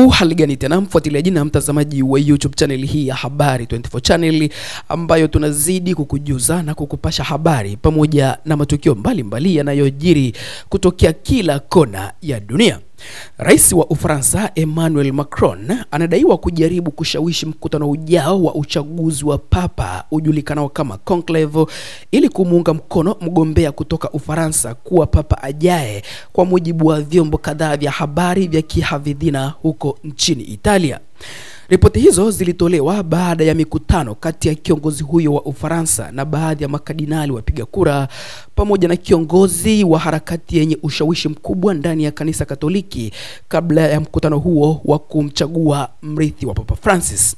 Hali gani tena mfuatiliaji na mtazamaji wa YouTube channel hii ya Habari 24 channel, ambayo tunazidi kukujuza na kukupasha habari pamoja na matukio mbalimbali yanayojiri kutokea kila kona ya dunia. Rais wa Ufaransa Emmanuel Macron anadaiwa kujaribu kushawishi mkutano ujao wa uchaguzi wa papa ujulikanao kama conclave ili kumuunga mkono mgombea kutoka Ufaransa kuwa papa ajaye, kwa mujibu wa vyombo kadhaa vya habari vya kihafidhina huko nchini Italia. Ripoti hizo zilitolewa baada ya mikutano kati ya kiongozi huyo wa Ufaransa na baadhi ya makardinali wapiga kura pamoja na kiongozi wa harakati yenye ushawishi mkubwa ndani ya kanisa Katoliki kabla ya mkutano huo wa kumchagua mrithi wa Papa Francis.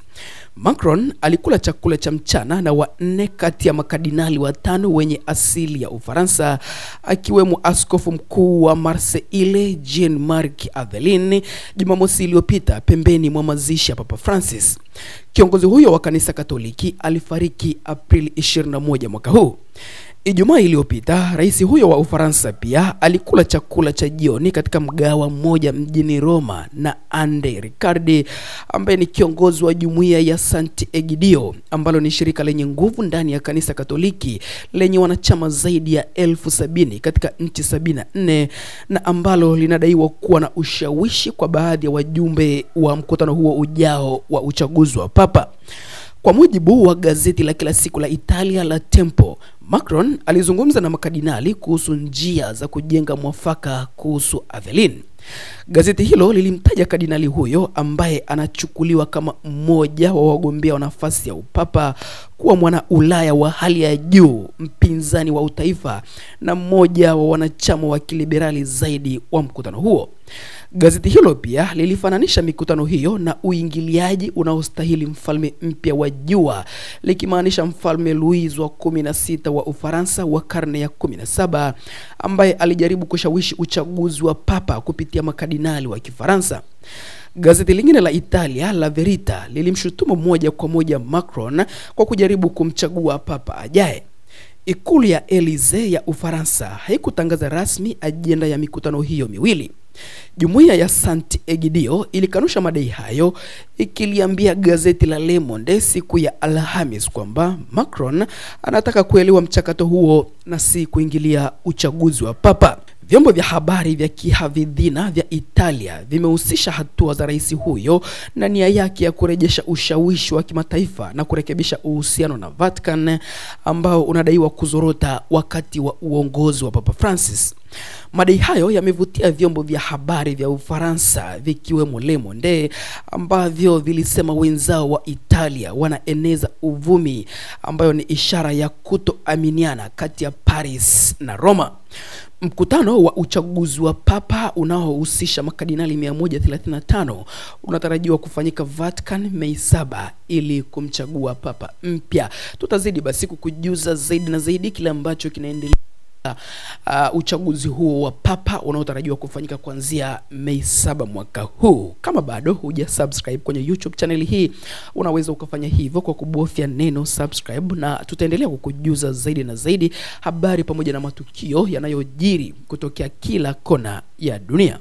Macron alikula chakula cha mchana na wanne kati ya makardinali watano wenye asili ya Ufaransa, akiwemo askofu mkuu wa Marseille Jean-Marc Aveline, Jumamosi iliyopita pembeni mwa mazishi ya Papa Francis. Kiongozi huyo wa kanisa Katoliki alifariki Aprili 21 mwaka huu. Ijumaa iliyopita, rais huyo wa Ufaransa pia alikula chakula cha jioni katika mgahawa mmoja mjini Roma na Ande Riccardi, ambaye ni kiongozi wa jumuiya ya Sant'Egidio, ambalo ni shirika lenye nguvu ndani ya kanisa Katoliki lenye wanachama zaidi ya 70,000 katika nchi 74, na ambalo linadaiwa kuwa na ushawishi kwa baadhi ya wajumbe wa mkutano huo ujao wa uchaguzi wa papa. Kwa mujibu wa gazeti la kila siku la Italia la Tempo, Macron alizungumza na makardinali kuhusu njia za kujenga mwafaka kuhusu Aveline. Gazeti hilo lilimtaja kardinali huyo, ambaye anachukuliwa kama mmoja wa wagombea wa nafasi ya upapa, kuwa mwana Ulaya wa hali ya juu, mpinzani wa utaifa na mmoja wa wanachama wa kiliberali zaidi wa mkutano huo. Gazeti hilo pia lilifananisha mikutano hiyo na uingiliaji unaostahili mfalme mpya wa jua, likimaanisha mfalme Louis wa 16 wa Ufaransa wa karne ya 17, ambaye alijaribu kushawishi uchaguzi wa papa kupitia makardinali wa Kifaransa. Gazeti lingine la Italia la Verità lilimshutumu moja kwa moja Macron kwa kujaribu kumchagua papa ajaye. Ikulu ya Elysee ya Ufaransa haikutangaza rasmi ajenda ya mikutano hiyo miwili. Jumuiya ya Sant'Egidio ilikanusha madai hayo, ikiliambia gazeti la Le Monde siku ya Alhamis kwamba Macron anataka kuelewa mchakato huo na si kuingilia uchaguzi wa papa. Vyombo vya habari vya kihafidhina vya Italia vimehusisha hatua za rais huyo na nia yake ya kurejesha ushawishi wa kimataifa na kurekebisha uhusiano na Vatican, ambao unadaiwa kuzorota wakati wa uongozi wa Papa Francis. Madai hayo yamevutia vyombo vya habari vya Ufaransa vikiwemo Le Monde, ambavyo vilisema wenzao wa Italia wanaeneza uvumi, ambayo ni ishara ya kutoaminiana kati ya Paris na Roma. Mkutano wa uchaguzi wa papa unaohusisha makardinali 135 unatarajiwa kufanyika Vatican Mei 7 ili kumchagua papa mpya. Tutazidi basi kukujuza zaidi na zaidi kile ambacho kinaendelea uchaguzi huo wa papa unaotarajiwa kufanyika kuanzia Mei 7 mwaka huu. Kama bado hujasubscribe kwenye YouTube channel hii, unaweza ukafanya hivyo kwa kubofya neno subscribe, na tutaendelea kukujuza zaidi na zaidi habari pamoja na matukio yanayojiri kutokea kila kona ya dunia.